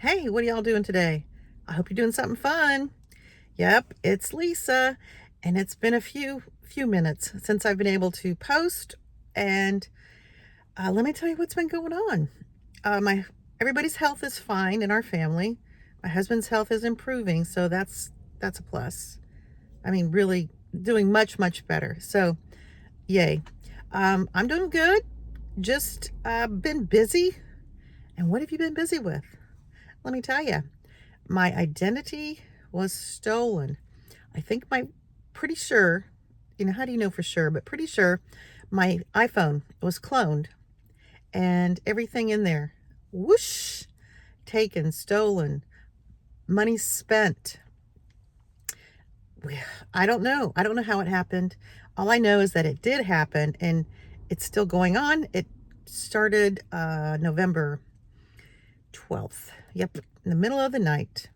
Hey, what are y'all doing today? I hope you're doing something fun. Yep, it's Lisa, and it's been a few minutes since I've been able to post. And let me tell you what's been going on. My everybody's health is fine in our family. My husband's health is improving, so that's a plus. I mean, really doing much better. So, yay. I'm doing good. Just been busy. And what have you been busy with? Let me tell you. My identity was stolen. I think pretty sure, how do you know for sure, but pretty sure my iPhone was cloned and everything in there, whoosh, taken, stolen, money spent. I don't know. I don't know how it happened. All I know is that it did happen and it's still going on. It started November 12th. Yep, in the middle of the night.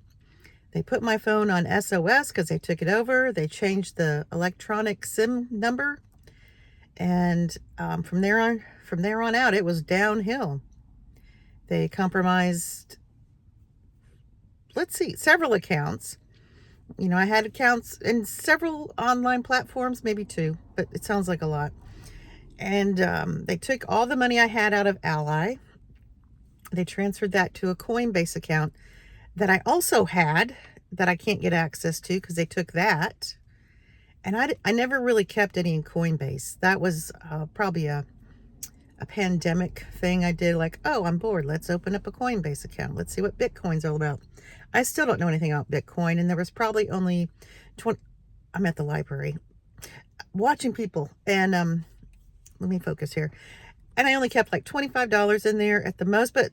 They put my phone on SOS because they took it over. They changed the electronic SIM number, and from there on out, it was downhill. They compromised, let's see, several accounts. I had accounts in several online platforms, maybe two, but it sounds like a lot. And they took all the money I had out of Ally. They transferred that to a Coinbase account that I also had that I can't get access to because they took that. And I never really kept any in Coinbase. That was probably a pandemic thing I did. Like, oh, I'm bored. Let's open up a Coinbase account. Let's see what Bitcoin's all about. I still don't know anything about Bitcoin. And there was probably only 20. I'm at the library watching people. And let me focus here. And I only kept like $25 in there at the most. But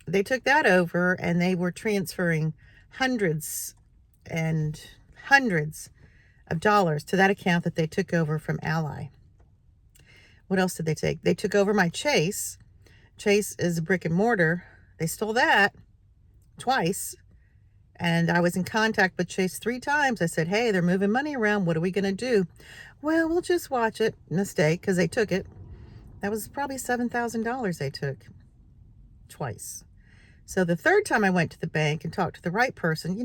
they took that over and they were transferring hundreds and hundreds of dollars to that account that they took over from Ally. What else did they take? They took over my Chase. Chase is a brick and mortar. They stole that twice. And I was in contact with Chase 3 times. I said, hey, they're moving money around. What are we going to do? Well, we'll just watch it. Mistake, because they took it. That was probably $7,000 they took twice. So the third time I went to the bank and talked to the right person,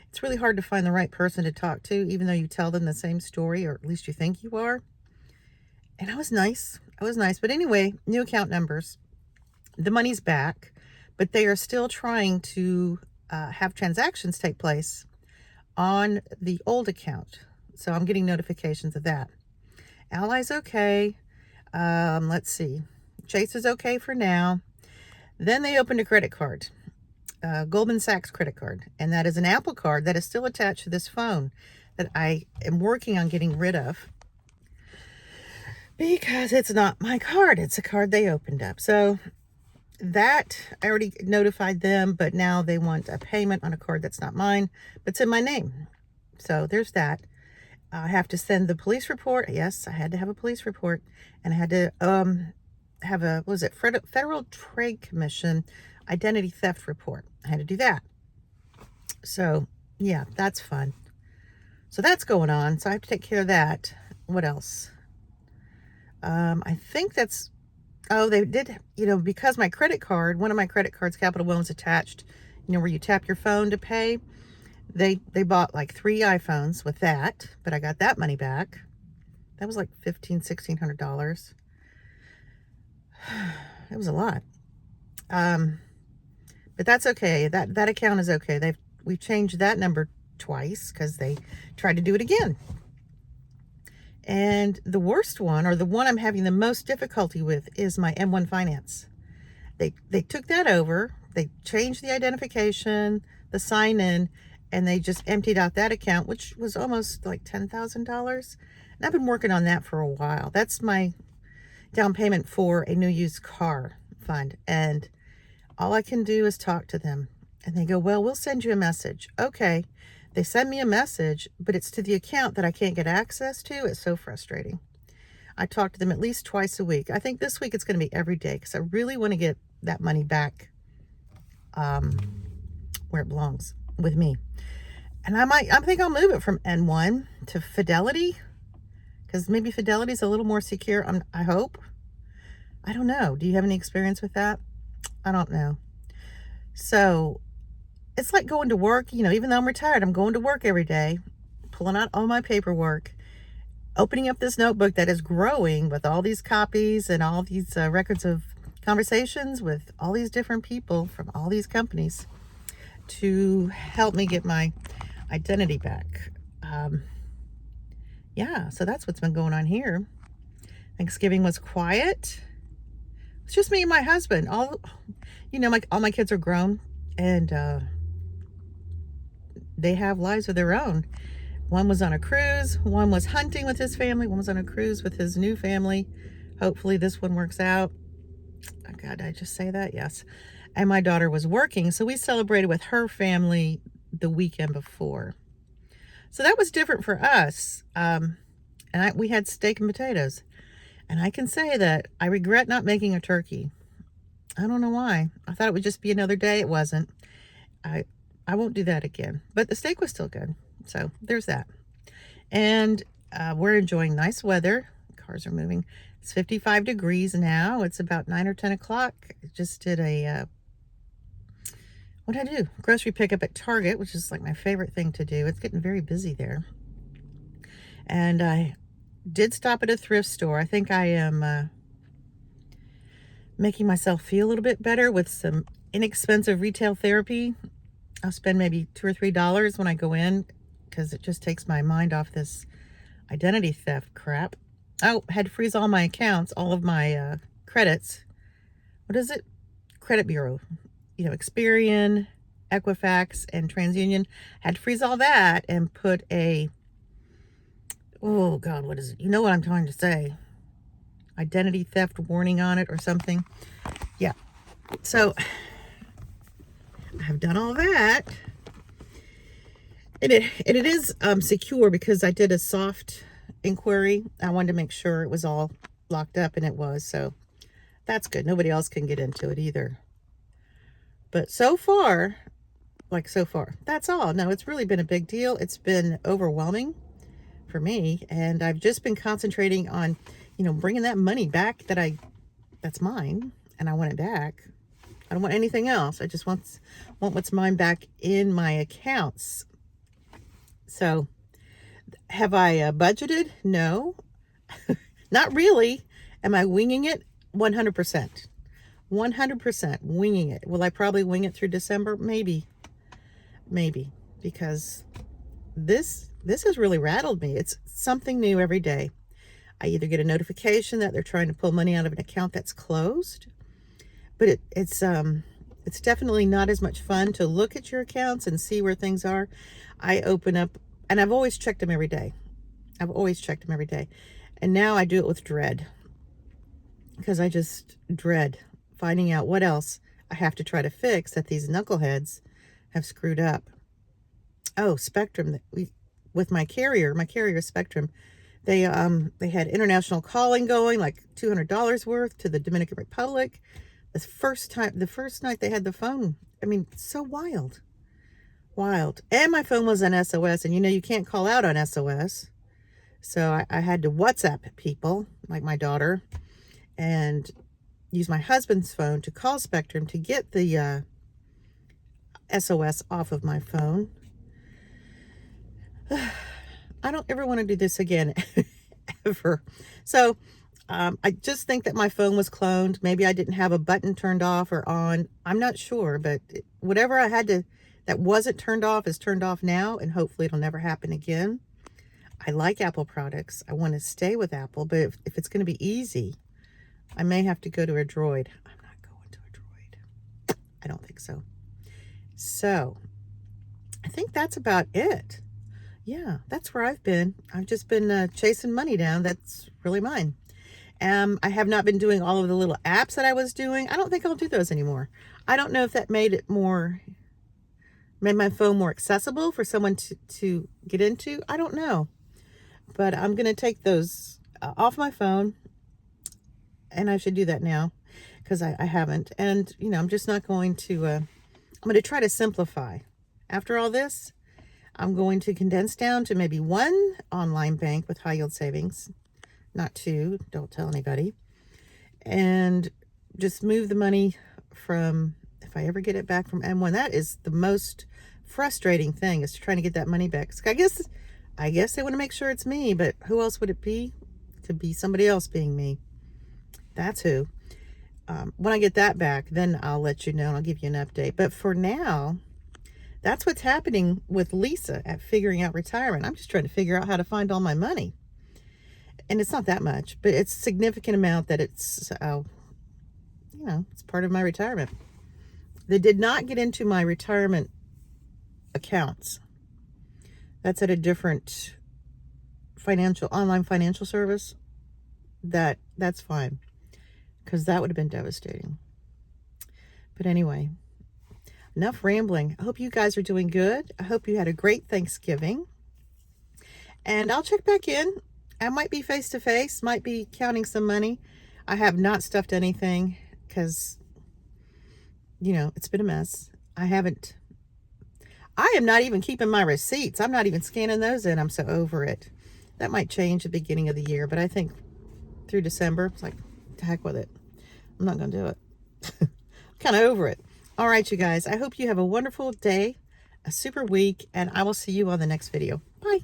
it's really hard to find the right person to talk to, even though you tell them the same story, or at least you think you are. And I was nice. But anyway, new account numbers. The money's back, but they are still trying to have transactions take place on the old account. So I'm getting notifications of that. Ally's okay. Let's see. Chase is okay for now. Then they opened a credit card, Goldman Sachs credit card, and that is an Apple card that is still attached to this phone that I am working on getting rid of because it's not my card. It's a card they opened up. So that I already notified them, but now they want a payment on a card that's not mine, but it's in my name. So there's that. I have to send the police report. Yes, I had to have a police report, and I had to have a, what was it, Federal Trade Commission identity theft report. I had to do that. So yeah, that's fun. So that's going on. So I have to take care of that. What else? I think that's, oh, they did, because my credit card, one of my credit cards, Capital One, was attached, where you tap your phone to pay. They bought like 3 iPhones with that, but I got that money back. That was like $1,600. It was a lot. But that's okay. That account is okay. We've changed that number twice because they tried to do it again. And the worst one, or the one I'm having the most difficulty with, is my M1 Finance. They took that over. They changed the identification, the sign in, and they just emptied out that account, which was almost like $10,000. And I've been working on that for a while. That's my down payment for a new used car fund. And all I can do is talk to them. And they go, well, we'll send you a message. Okay. They send me a message, but it's to the account that I can't get access to. It's so frustrating. I talk to them at least twice a week. I think this week it's going to be every day because I really want to get that money back where it belongs, with me. And I think I'll move it from N1 to Fidelity, because maybe Fidelity is a little more secure. I hope. I don't know. Do you have any experience with that? I don't know. So it's like going to work, even though I'm retired, I'm going to work every day, pulling out all my paperwork, opening up this notebook that is growing with all these copies and all these records of conversations with all these different people from all these companies to help me get my identity back. Yeah, so that's what's been going on here. Thanksgiving was quiet. It's just me and my husband. All my kids are grown, and they have lives of their own. One was on a cruise, one was hunting with his family, one was on a cruise with his new family. Hopefully this one works out. Oh God, did I just say that? Yes. And my daughter was working, so we celebrated with her family the weekend before. So that was different for us. We had steak and potatoes. And I can say that I regret not making a turkey. I don't know why. I thought it would just be another day. It wasn't. I won't do that again. But the steak was still good. So there's that. And we're enjoying nice weather. Cars are moving. It's 55 degrees now. It's about 9 or 10 o'clock. I just did a, what did I do? Grocery pickup at Target, which is like my favorite thing to do. It's getting very busy there. And I did stop at a thrift store. I think I am making myself feel a little bit better with some inexpensive retail therapy. I'll spend maybe $2 or $3 when I go in because it just takes my mind off this identity theft crap. Oh, had to freeze all my accounts, all of my credits. What is it? Credit Bureau. Experian, Equifax, and TransUnion. Had to freeze all that and put a, oh God, what is it? You know what I'm trying to say. Identity theft warning on it or something. Yeah. So I have done all that. And it is secure because I did a soft inquiry. I wanted to make sure it was all locked up, and it was. So that's good. Nobody else can get into it either. But so far, that's all. No, it's really been a big deal. It's been overwhelming for me. And I've just been concentrating on, bringing that money back that's mine. And I want it back. I don't want anything else. I just want what's mine back in my accounts. So have I budgeted? No, not really. Am I winging it? 100%. 100% winging it. Will I probably wing it through December? Maybe, because this has really rattled me. It's something new every day. I either get a notification that they're trying to pull money out of an account that's closed, but it's definitely not as much fun to look at your accounts and see where things are. I open up, and I've always checked them every day. And now I do it with dread, because I just dread finding out what else I have to try to fix that these knuckleheads have screwed up. Oh, Spectrum, with my carrier Spectrum, they had international calling going, like $200 worth to the Dominican Republic. The first night they had the phone. I mean, so wild. And my phone was on SOS, and you can't call out on SOS. So I had to WhatsApp people, like my daughter, and use my husband's phone to call Spectrum to get the SOS off of my phone. I don't ever want to do this again, ever. So I just think that my phone was cloned. Maybe I didn't have a button turned off or on. I'm not sure, but whatever I had to, that wasn't turned off is turned off now, and hopefully it'll never happen again. I like Apple products. I want to stay with Apple, but if it's going to be easy, I may have to go to a Droid. I'm not going to a Droid. I don't think so. So I think that's about it. Yeah, that's where I've been. I've just been chasing money down. That's really mine. I have not been doing all of the little apps that I was doing. I don't think I'll do those anymore. I don't know if that made my phone more accessible for someone to get into. I don't know. But I'm going to take those off my phone, and I should do that now because I haven't. And, I'm just not going to, I'm going to try to simplify. After all this, I'm going to condense down to maybe one online bank with high yield savings, not two, don't tell anybody, and just move the money from if I ever get it back from M1. That is the most frustrating thing, is trying to get that money back. So I guess they want to make sure it's me, but who else would it be? It could be somebody else being me. That's who. When I get that back, then I'll let you know and I'll give you an update. But for now, that's what's happening with Lisa at Figuring Out Retirement. I'm just trying to figure out how to find all my money. And it's not that much, but it's a significant amount that it's, you know, it's part of my retirement. They did not get into my retirement accounts. That's at a different online financial service. That's fine, because that would have been devastating. But anyway, enough rambling. I hope you guys are doing good. I hope you had a great Thanksgiving. And I'll check back in. I might be face to face, might be counting some money. I have not stuffed anything because, you know, it's been a mess. I am not even keeping my receipts. I'm not even scanning those in. I'm so over it. That might change at the beginning of the year, but I think through December, it's like, to heck with it. I'm not going to do it. I'm kind of over it. All right, you guys. I hope you have a wonderful day, a super week, and I will see you on the next video. Bye.